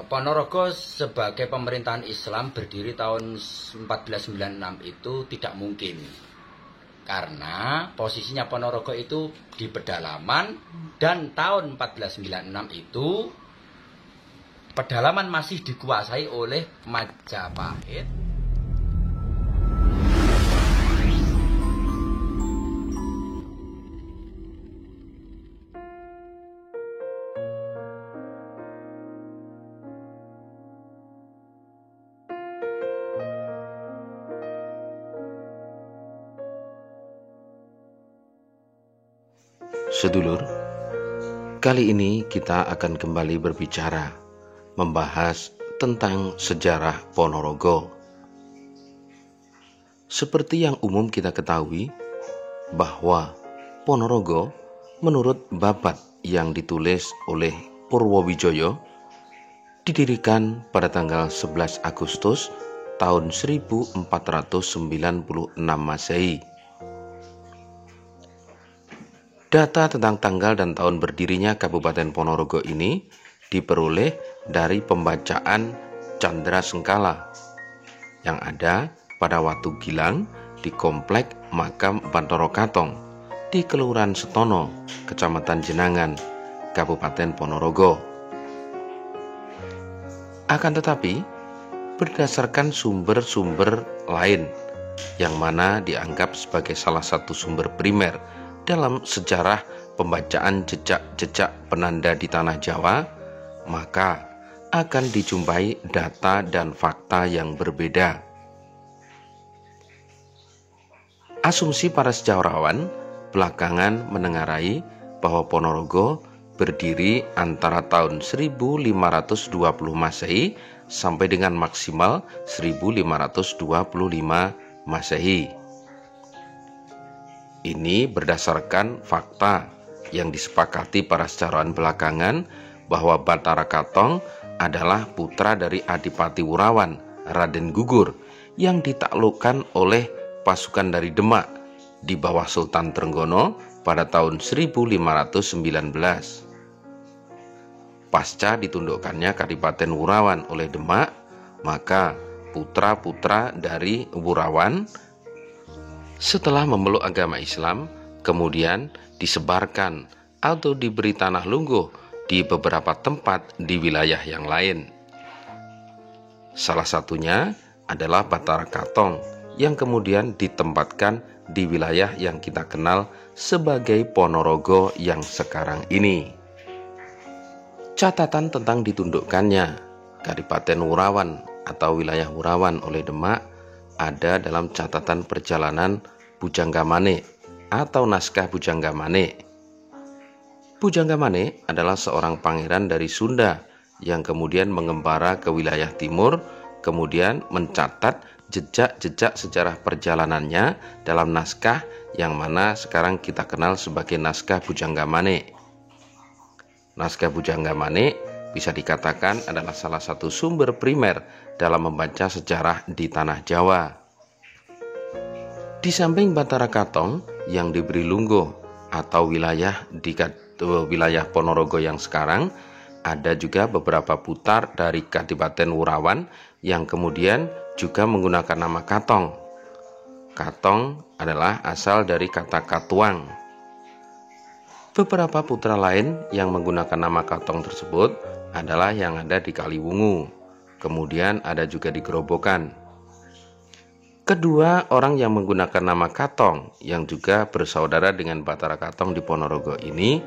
Ponorogo sebagai pemerintahan Islam berdiri tahun 1496 itu tidak mungkin. Karena posisinya Ponorogo itu di pedalaman dan tahun 1496 itu pedalaman masih dikuasai oleh Majapahit. Sedulur, kali ini kita akan kembali berbicara, membahas tentang sejarah Ponorogo. Seperti yang umum kita ketahui, bahwa Ponorogo menurut Babat yang ditulis oleh Purwowijoyo didirikan pada tanggal 11 Agustus tahun 1496 Masehi. Data tentang tanggal dan tahun berdirinya Kabupaten Ponorogo ini diperoleh dari pembacaan Candra Sengkala yang ada pada Watu Gilang di Komplek Makam Bantoro Katong di Kelurahan Setono, Kecamatan Jenangan, Kabupaten Ponorogo. Akan tetapi, berdasarkan sumber-sumber lain yang mana dianggap sebagai salah satu sumber primer dalam sejarah pembacaan jejak-jejak penanda di tanah Jawa, maka akan dijumpai data dan fakta yang berbeda. Asumsi para sejarawan belakangan menengarai bahwa Ponorogo berdiri antara tahun 1520 Masehi sampai dengan maksimal 1525 Masehi. Ini berdasarkan fakta yang disepakati para sejarawan belakangan bahwa Batara Katong adalah putra dari Adipati Wurawan, Raden Gugur, yang ditaklukkan oleh pasukan dari Demak di bawah Sultan Trenggono pada tahun 1519. Pasca ditundukkannya Kadipaten Wurawan oleh Demak, maka putra-putra dari Wurawan setelah memeluk agama Islam, kemudian disebarkan atau diberi tanah lungguh di beberapa tempat di wilayah yang lain. Salah satunya adalah Batara Katong yang kemudian ditempatkan di wilayah yang kita kenal sebagai Ponorogo yang sekarang ini. Catatan tentang ditundukkannya Kadipaten Wurawan atau wilayah Wurawan oleh Demak ada dalam catatan perjalanan Bujanggamane atau naskah Bujanggamane. Bujanggamane adalah seorang pangeran dari Sunda yang kemudian mengembara ke wilayah timur, kemudian mencatat jejak-jejak sejarah perjalanannya dalam naskah yang mana sekarang kita kenal sebagai naskah Bujanggamane. Naskah Bujanggamane bisa dikatakan adalah salah satu sumber primer dalam membaca sejarah di tanah Jawa. Di samping Batara Katong yang diberi lungguh atau wilayah di wilayah Ponorogo yang sekarang, ada juga beberapa putar dari Kadipaten Wurawan yang kemudian juga menggunakan nama Katong. Katong adalah asal dari kata katuang. Beberapa putra lain yang menggunakan nama Katong tersebut adalah yang ada di Kaliwungu. Kemudian ada juga di Gerobokan. Kedua orang yang menggunakan nama Katong yang juga bersaudara dengan Batara Katong di Ponorogo ini,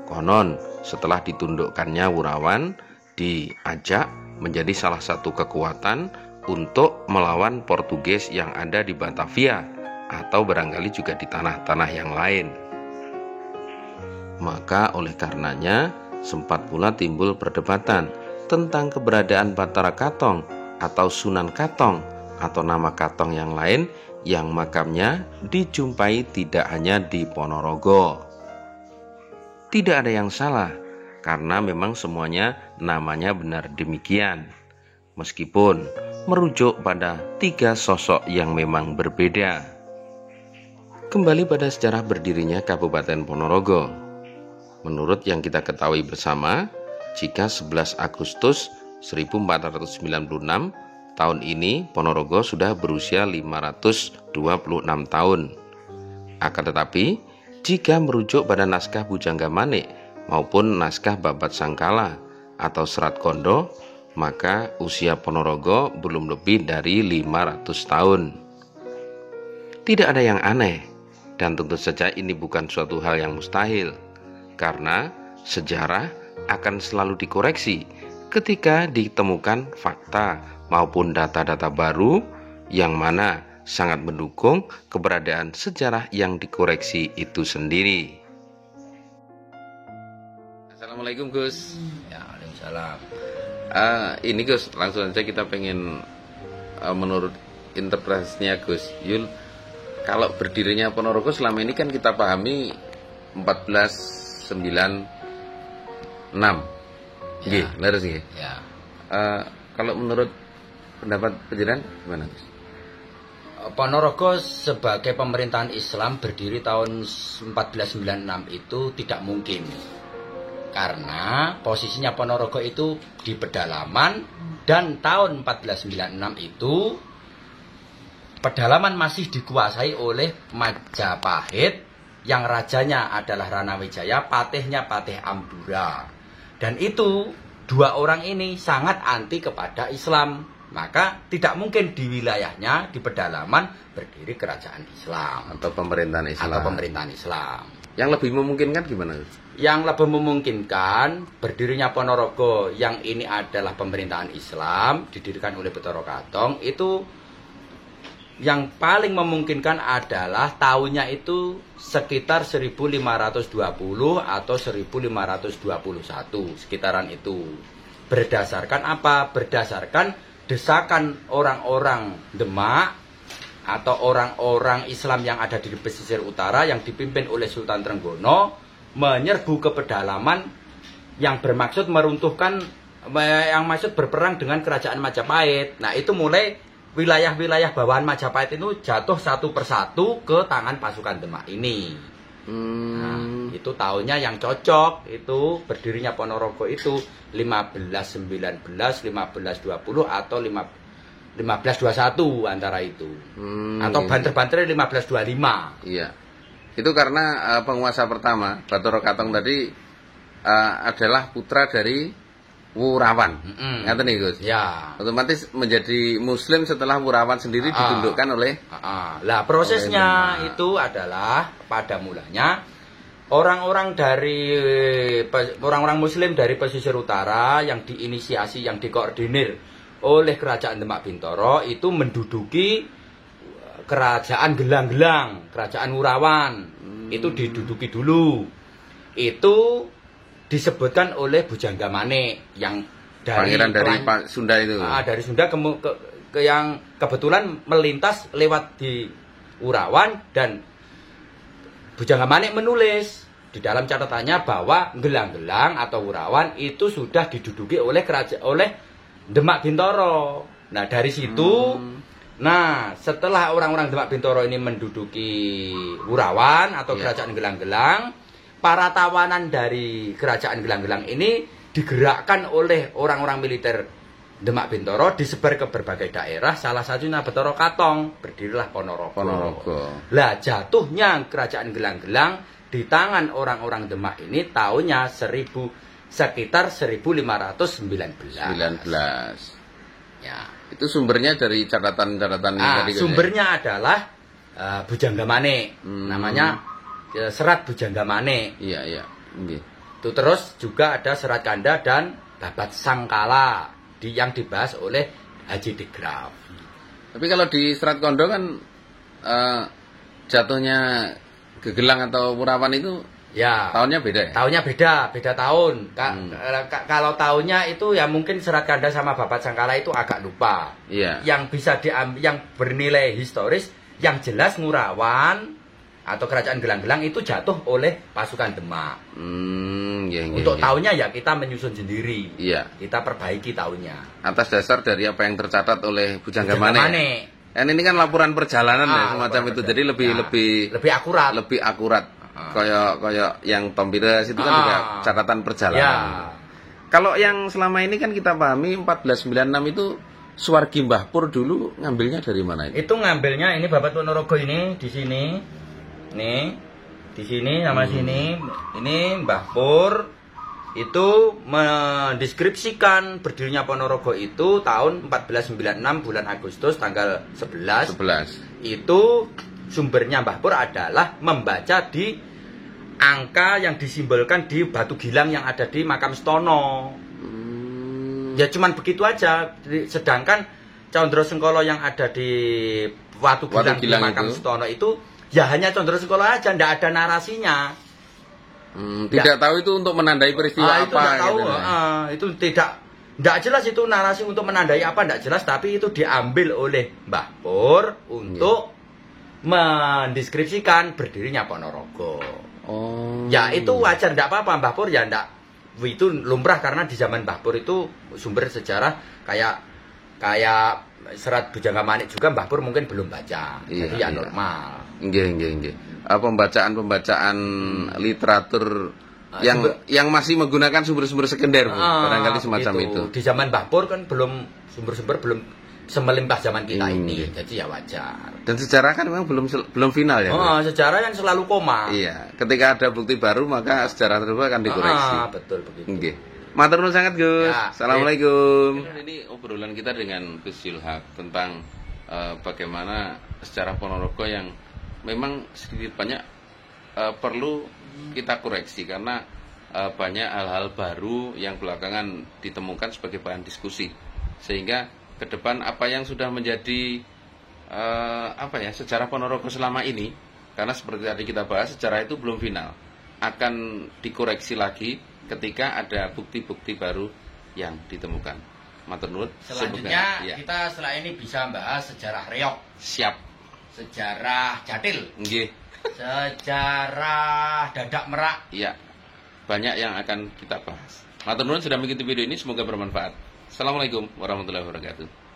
konon setelah ditundukkannya Wurawan, diajak menjadi salah satu kekuatan untuk melawan Portugis yang ada di Batavia atau barangkali juga di tanah-tanah yang lain. Maka oleh karenanya sempat pula timbul perdebatan tentang keberadaan Batara Katong atau Sunan Katong atau nama Katong yang lain yang makamnya dijumpai tidak hanya di Ponorogo. Tidak ada yang salah karena memang semuanya namanya benar demikian, meskipun merujuk pada tiga sosok yang memang berbeda. Kembali pada sejarah berdirinya Kabupaten Ponorogo. Menurut yang kita ketahui bersama, jika 11 Agustus 1496, tahun ini Ponorogo sudah berusia 526 tahun. Akan tetapi, jika merujuk pada naskah Bujangga Manik maupun naskah Babat Sangkala atau Serat Kondo, maka usia Ponorogo belum lebih dari 500 tahun. Tidak ada yang aneh, dan tentu saja ini bukan suatu hal yang mustahil, karena sejarah akan selalu dikoreksi ketika ditemukan fakta maupun data-data baru yang mana sangat mendukung keberadaan sejarah yang dikoreksi itu sendiri. Assalamualaikum Gus. Ya, waalaikumsalam. Ini Gus, langsung saja kita pengen menurut interpretasinya Gus Yul, kalau berdirinya Ponorogo selama ini kan kita pahami 1496. Ya. Leres nggih. Ya. Kalau menurut pendapat penjelasan gimana Gus? Ponorogo sebagai pemerintahan Islam berdiri tahun 1496 itu tidak mungkin. Karena posisinya Ponorogo itu di pedalaman, dan tahun 1496 itu pedalaman masih dikuasai oleh Majapahit yang rajanya adalah Ranawijaya, patihnya Patih Amdura. Dan itu dua orang ini sangat anti kepada Islam. Maka tidak mungkin di wilayahnya, di pedalaman berdiri kerajaan Islam Atau pemerintahan Islam. Yang lebih memungkinkan gimana? Yang lebih memungkinkan berdirinya Ponorogo yang ini adalah pemerintahan Islam didirikan oleh Betara Katong, itu yang paling memungkinkan adalah tahunnya itu sekitar 1520 atau 1521, sekitaran itu. Berdasarkan apa? Berdasarkan desakan orang-orang Demak atau orang-orang Islam yang ada di pesisir utara yang dipimpin oleh Sultan Trenggono menyerbu ke pedalaman yang bermaksud meruntuhkan, yang maksud berperang dengan kerajaan Majapahit. Nah, itu mulai wilayah-wilayah bawahan Majapahit itu jatuh satu persatu ke tangan pasukan Demak ini. Nah, itu tahunnya yang cocok, itu berdirinya Ponorogo itu 1519, 1520 atau 1521 antara itu. Atau banter-banter 1525. Iya. Itu karena penguasa pertama, Betara Katong tadi adalah putra dari Wurawan. Ngerti nih Gus? Ya. Otomatis menjadi Muslim setelah Wurawan sendiri ditundukkan oleh. Lah prosesnya itu adalah pada mulanya orang-orang Muslim dari pesisir utara yang diinisiasi, yang dikoordinir oleh kerajaan Demak Bintoro itu menduduki kerajaan Gelang-Gelang, kerajaan Wurawan. Itu diduduki dulu. Itu disebutkan oleh Bujangga Manik yang dari pangeran dari Sunda itu. Dari Sunda ke yang kebetulan melintas lewat di Wurawan, dan Bujangga Manik menulis di dalam catatannya bahwa Gelang-Gelang atau Wurawan itu sudah diduduki oleh Demak Bintoro. Nah, dari situ nah, setelah orang-orang Demak Bintoro ini menduduki Wurawan atau kerajaan Gelang-Gelang, para tawanan dari kerajaan Gelang-Gelang ini digerakkan oleh orang-orang militer Demak Bintoro, disebar ke berbagai daerah, salah satunya Betara Katong, berdirilah Ponorogo. Lah, jatuhnya kerajaan Gelang-Gelang di tangan orang-orang Demak ini tahunnya sekitar 1519. Ya. Itu sumbernya dari catatan-catatan tadi. Sumbernya adalah Bujangga Manik. Namanya Serat Bujangga Manik. Iya. Itu terus juga ada Serat Kanda dan Babat Sangkala yang dibahas oleh Haji de Graaf. Tapi kalau di Serat Kondo kan jatuhnya Gegelang atau Wurawan itu ya tahunnya beda ya? Tahunnya beda tahun. Kalau tahunnya itu ya mungkin Serat Kanda sama Babat Sangkala itu agak lupa. Iya. Yang bisa yang bernilai historis, yang jelas Wurawan atau kerajaan Gelang-Gelang itu jatuh oleh pasukan Demak. Untuk tahunnya ya kita menyusun sendiri. Iya. Kita perbaiki tahunnya. Atas dasar dari apa yang tercatat oleh Bujangga Manik. Dan ini kan laporan perjalanan ya semacam itu, jadi lebih akurat. Lebih akurat. Kayak yang Tom Bires itu kan juga catatan perjalanan. Kalau yang selama ini kan kita pahami 1496 itu Suwargi Mbah Pur dulu ngambilnya dari mana itu? Itu ngambilnya ini Babat Ponorogo ini di sini. Nih. Di sini sama sini. Ini Mbah Pur itu mendeskripsikan berdirinya Ponorogo itu tahun 1496 bulan Agustus tanggal 11. Itu sumbernya Mbah Pur adalah membaca di angka yang disimbolkan di batu gilang yang ada di makam Stono. Ya cuman begitu aja. Sedangkan Condro Sengkolo yang ada di batu gilang di makam Stono itu ya hanya Condro Sengkolo aja, ndak ada narasinya. Tidak tahu itu untuk menandai peristiwa itu apa tidak tahu, gitu. Itu tidak jelas itu narasi untuk menandai apa, tidak jelas, tapi itu diambil oleh Mbah Pur untuk mendeskripsikan berdirinya Ponorogo. Ya itu wajar, tidak apa-apa Mbah Pur ya tidak, itu lumrah karena di zaman Mbah Pur itu sumber sejarah kayak Serat Bujangga Manik juga Mbah Pur mungkin belum baca, jadi ya normal. Nggih. Pembacaan literatur yang masih menggunakan sumber-sumber sekunder, Bu. Barangkali semacam itu. Di zaman Mbah Pur kan belum sumber-sumber belum semelimpah zaman kita ini, jadi ya wajar. Dan sejarah kan memang belum final ya. Sejarah yang selalu koma. Iya, ketika ada bukti baru maka sejarah tersebut akan dikoreksi. Betul begitu. Nggih. Matur nuwun sangat, Gus. Ya, Assalamualaikum. Ini obrolan kita dengan Gus Zulhaq tentang bagaimana sejarah Ponorogo yang memang sedikit banyak perlu kita koreksi karena banyak hal-hal baru yang belakangan ditemukan sebagai bahan diskusi, sehingga ke depan apa yang sudah menjadi sejarah Ponorogo selama ini, karena seperti tadi kita bahas sejarah itu belum final, akan dikoreksi lagi ketika ada bukti-bukti baru yang ditemukan. Matur nuwun. Selanjutnya kita setelah ini bisa bahas sejarah Reog. Siap. Sejarah Jatil. Nggih. Sejarah Dadak Merak. Iya. Banyak yang akan kita bahas. Matur nuwun sudah mengikuti video ini, semoga bermanfaat. Assalamualaikum warahmatullahi wabarakatuh.